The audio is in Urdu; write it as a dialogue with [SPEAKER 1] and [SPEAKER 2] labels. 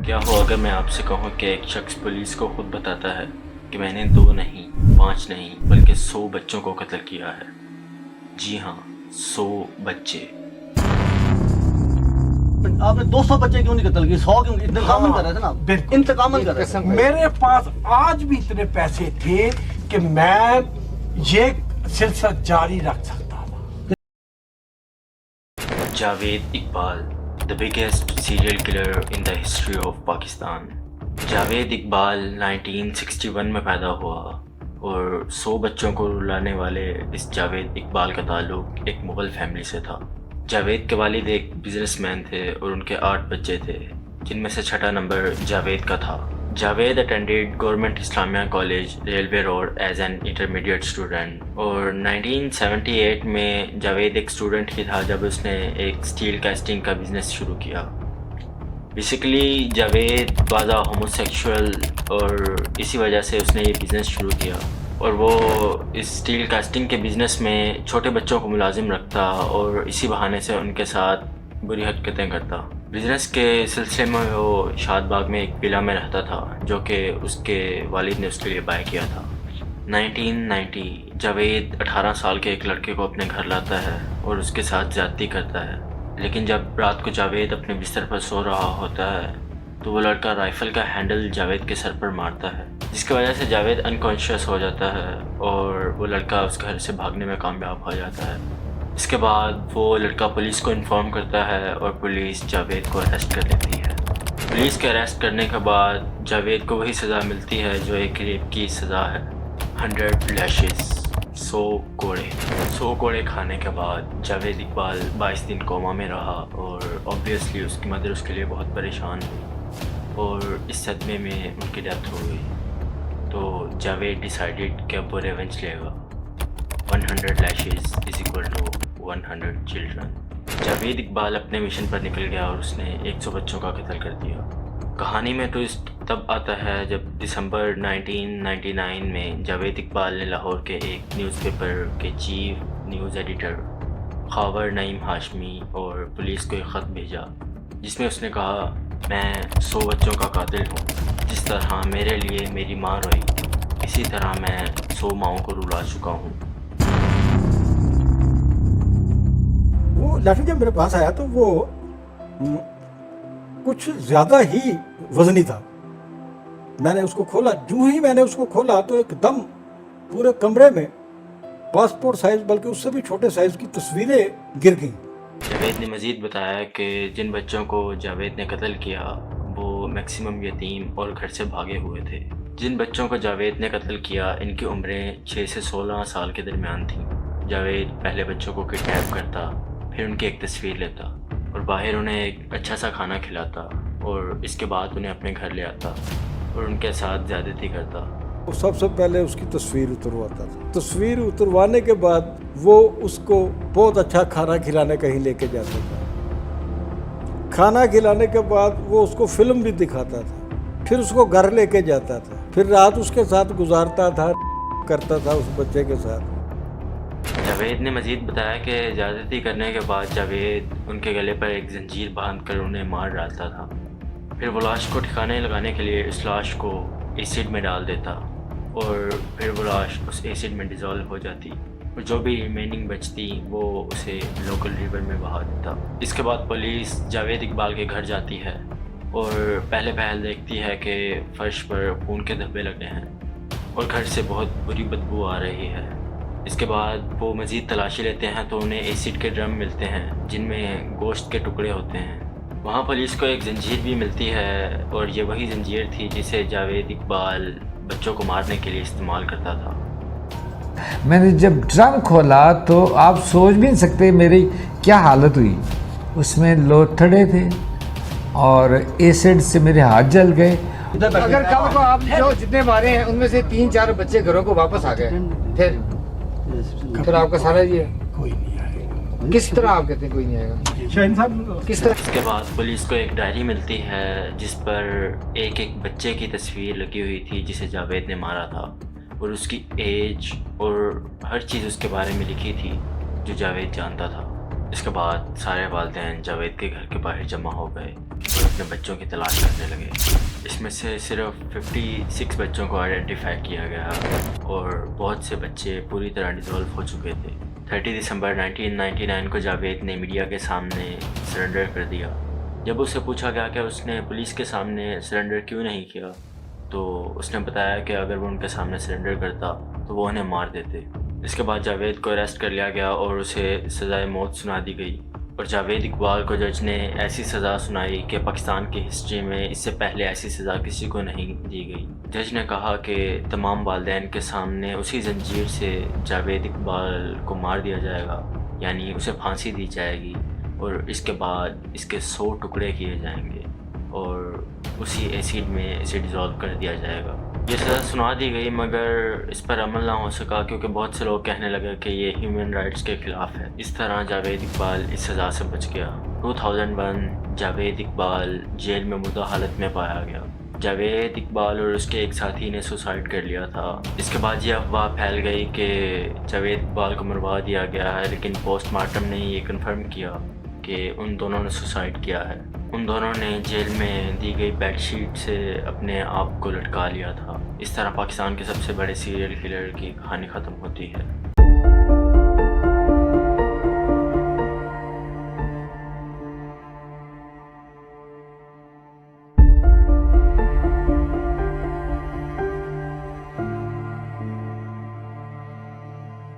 [SPEAKER 1] کیا ہو اگر میں آپ سے کہوں کہ ایک شخص پولیس کو خود بتاتا ہے کہ میں نے 2 نہیں 5 نہیں بلکہ 100 بچوں کو قتل کیا ہے. جی ہاں، 100 بچے.
[SPEAKER 2] آپ نے 200 بچے کیوں نہیں قتل کیے؟ 100 کیوں؟ انتقام کر رہے تھے نا آپ.
[SPEAKER 3] بالکل
[SPEAKER 2] انتقام کر رہے تھے.
[SPEAKER 3] میرے پاس آج بھی اتنے پیسے تھے کہ میں یہ سلسلہ جاری رکھ سکتا تھا.
[SPEAKER 1] Javed Iqbal, the biggest serial killer in the history of Pakistan. Javed Iqbal 1961 میں پیدا ہوا اور 100 بچوں کو رلانے والے اس جاوید اقبال کا تعلق ایک مغل فیملی سے تھا. جاوید کے والد ایک بزنس مین تھے اور ان کے 8 بچے تھے، جن میں سے 6 نمبر جاوید کا تھا. Javed attended government Islamia college railway road as an intermediate student, اور 1978 میں جاوید ایک اسٹوڈنٹ ہی تھا جب اس نے ایک اسٹیل کاسٹنگ کا بزنس شروع کیا. Basically Javed was a homo sexual اور اسی وجہ سے اس نے یہ بزنس شروع کیا، اور وہ اس اسٹیل کاسٹنگ کے بزنس میں چھوٹے بچوں کو ملازم رکھتا اور اسی بہانے سے ان کے ساتھ بری حرکتیں کرتا. بزنس کے سلسلے میں وہ شاد باغ میں ایک ولا میں رہتا تھا جو کہ اس کے والد نے اس کے لیے بائی کیا تھا. 1990 جاوید 18 سال کے ایک لڑکے کو اپنے گھر لاتا ہے اور اس کے ساتھ زیادتی کرتا ہے. لیکن جب رات کو جاوید اپنے بستر پر سو رہا ہوتا ہے تو وہ لڑکا رائفل کا ہینڈل جاوید کے سر پر مارتا ہے، جس کی وجہ سے جاوید انکانشیس ہو جاتا ہے اور وہ لڑکا اس گھر سے بھاگنے میں کامیاب ہو جاتا ہے. اس کے بعد وہ لڑکا پولیس کو انفارم کرتا ہے اور پولیس جاوید کو اریسٹ کر لیتی ہے. پولیس کے اریسٹ کرنے کے بعد جاوید کو وہی سزا ملتی ہے جو ایک ریپ کی سزا ہے، 100 لیشز، 100 کوڑے. 100 کوڑے کھانے کے بعد جاوید اقبال 22 دن کوما میں رہا اور اوبویسلی اس کی مدر اس کے لیے بہت پریشان ہوئی اور اس صدمے میں ان کی ڈیتھ ہو گئی. تو جاوید ڈیسائیڈڈ کہ اب وہ ریونج لے گا. 100 lashes is equal to 100 children. Javed Iqbal اپنے مشن پر نکل گیا اور اس نے 100 بچوں کا قتل کر دیا. کہانی میں ٹوئسٹ تب آتا ہے جب دسمبر 1999 میں جاوید اقبال نے لاہور کے ایک نیوز پیپر کے چیف نیوز ایڈیٹر خاور نعیم ہاشمی اور پولیس کو ایک خط بھیجا جس میں اس نے کہا، میں 100 بچوں کا قاتل ہوں. جس طرح میرے لیے میری ماں روئی اسی طرح میں 100 ماؤں کو رلا چکا ہوں.
[SPEAKER 3] وہ لیٹر جب میرے پاس آیا تو وہ کچھ زیادہ ہی وزنی تھا. میں نے اس کو کھولا، جو ہی میں نے اس کو کھولا تو ایک دم پورے کمرے میں پاسپورٹ سائز بلکہ اس سے بھی چھوٹے سائز کی تصویریں گر گئیں.
[SPEAKER 1] جاوید نے مزید بتایا کہ جن بچوں کو جاوید نے قتل کیا وہ میکسیمم یتیم اور گھر سے بھاگے ہوئے تھے. جن بچوں کو جاوید نے قتل کیا ان کی عمریں 6 سے 16 سال کے درمیان تھیں. جاوید پہلے بچوں کو کڈنیپ کرتا، پھر ان کی ایک تصویر لیتا اور باہر انہیں ایک اچھا سا کھانا کھلاتا اور اس کے بعد انہیں اپنے گھر لے آتا اور ان کے ساتھ زیادتی کرتا.
[SPEAKER 3] وہ سب سے پہلے اس کی تصویر اترواتا تھا. تصویر اتروانے کے بعد وہ اس کو بہت اچھا کھانا کھلانے کہیں لے کے جاتا تھا. کھانا کھلانے کے بعد وہ اس کو فلم بھی دکھاتا تھا، پھر اس کو گھر لے کے جاتا تھا، پھر رات اس کے ساتھ گزارتا تھا، کرتا تھا اس بچے کے ساتھ.
[SPEAKER 1] جاوید نے مزید بتایا کہ زیادتی کرنے کے بعد جاوید ان کے گلے پر ایک زنجیر باندھ کر انہیں مار ڈالتا تھا. پھر وہ لاش کو ٹھکانے لگانے کے لیے اس لاش کو ایسڈ میں ڈال دیتا اور پھر وہ لاش اس ایسڈ میں ڈیزالو ہو جاتی اور جو بھی ریمیننگ بچتی وہ اسے لوکل ریور میں بہا دیتا. اس کے بعد پولیس جاوید اقبال کے گھر جاتی ہے اور پہلے پہل دیکھتی ہے کہ فرش پر خون کے دھبے لگے ہیں اور گھر سے بہت بری بدبو آ رہی ہے. اس کے بعد وہ مزید تلاشی لیتے ہیں تو انہیں ایسڈ کے ڈرم ملتے ہیں جن میں گوشت کے ٹکڑے ہوتے ہیں. وہاں پولیس کو ایک زنجیر بھی ملتی ہے اور یہ وہی زنجیر تھی جسے جاوید اقبال بچوں کو مارنے کے لیے استعمال کرتا تھا.
[SPEAKER 4] میں نے جب ڈرم کھولا تو آپ سوچ بھی نہیں سکتے میری کیا حالت ہوئی. اس میں لوتھڑے تھے اور ایسڈ سے میرے ہاتھ جل گئے.
[SPEAKER 5] اگر کل کو آپ جو جتنے مارے ہیں ان میں سے 3-4 بچے گھروں کو واپس آ گئے پھر آپ کا سارا یہ
[SPEAKER 3] کوئی نہیں آئے گا.
[SPEAKER 5] کس طرح آپ کہتے ہیں کوئی نہیں آئے گا؟
[SPEAKER 3] شاہین صاحب
[SPEAKER 5] کس طرح؟
[SPEAKER 1] اس کے بعد پولیس کو ایک ڈائری ملتی ہے جس پر ایک بچے کی تصویر لگی ہوئی تھی جسے جاوید نے مارا تھا اور اس کی ایج اور ہر چیز اس کے بارے میں لکھی تھی جو جاوید جانتا تھا. اس کے بعد سارے والدین جاوید کے گھر کے باہر جمع ہو گئے اور اپنے بچوں کی تلاش کرنے لگے۔ اس میں سے صرف 56 بچوں کو آئیڈینٹیفائی کیا گیا اور بہت سے بچے پوری طرح ڈیزالو ہو چکے تھے۔ 30 دسمبر 1999 کو جاوید نے میڈیا کے سامنے سرنڈر کر دیا۔ جب اسے پوچھا گیا کہ اس نے پولیس کے سامنے سرنڈر کیوں نہیں کیا تو اس نے بتایا کہ اگر وہ ان کے سامنے سرنڈر کرتا تو وہ انہیں مار دیتے۔ اس کے بعد جاوید کو اریسٹ کر لیا گیا اور اسے سزائے موت سنا دی گئی، اور جاوید اقبال کو جج نے ایسی سزا سنائی کہ پاکستان کی ہسٹری میں اس سے پہلے ایسی سزا کسی کو نہیں دی گئی۔ جج نے کہا کہ تمام والدین کے سامنے اسی زنجیر سے جاوید اقبال کو مار دیا جائے گا، یعنی اسے پھانسی دی جائے گی، اور اس کے بعد اس کے 100 ٹکڑے کیے جائیں گے اور اسی ایسیڈ میں اسے ڈیزالو کر دیا جائے گا۔ یہ سزا سنا دی گئی مگر اس پر عمل نہ ہو سکا کیونکہ بہت سے لوگ کہنے لگے کہ یہ ہیومن رائٹس کے خلاف ہے۔ اس طرح جاوید اقبال اس سزا سے بچ گیا۔ 2001 جاوید اقبال جیل میں مردہ حالت میں پایا گیا۔ جاوید اقبال اور اس کے ایک ساتھی نے سوسائڈ کر لیا تھا۔ اس کے بعد یہ افواہ پھیل گئی کہ جاوید اقبال کو مروا دیا گیا ہے، لیکن پوسٹ مارٹم نے یہ کنفرم کیا کہ ان دونوں نے سوسائڈ کیا ہے۔ ان دونوں نے جیل میں دی گئی بیڈ شیٹ سے اپنے آپ کو لٹکا لیا تھا۔ اس طرح پاکستان کے سب سے بڑے سیریل کلر کی کہانی ختم ہوتی ہے۔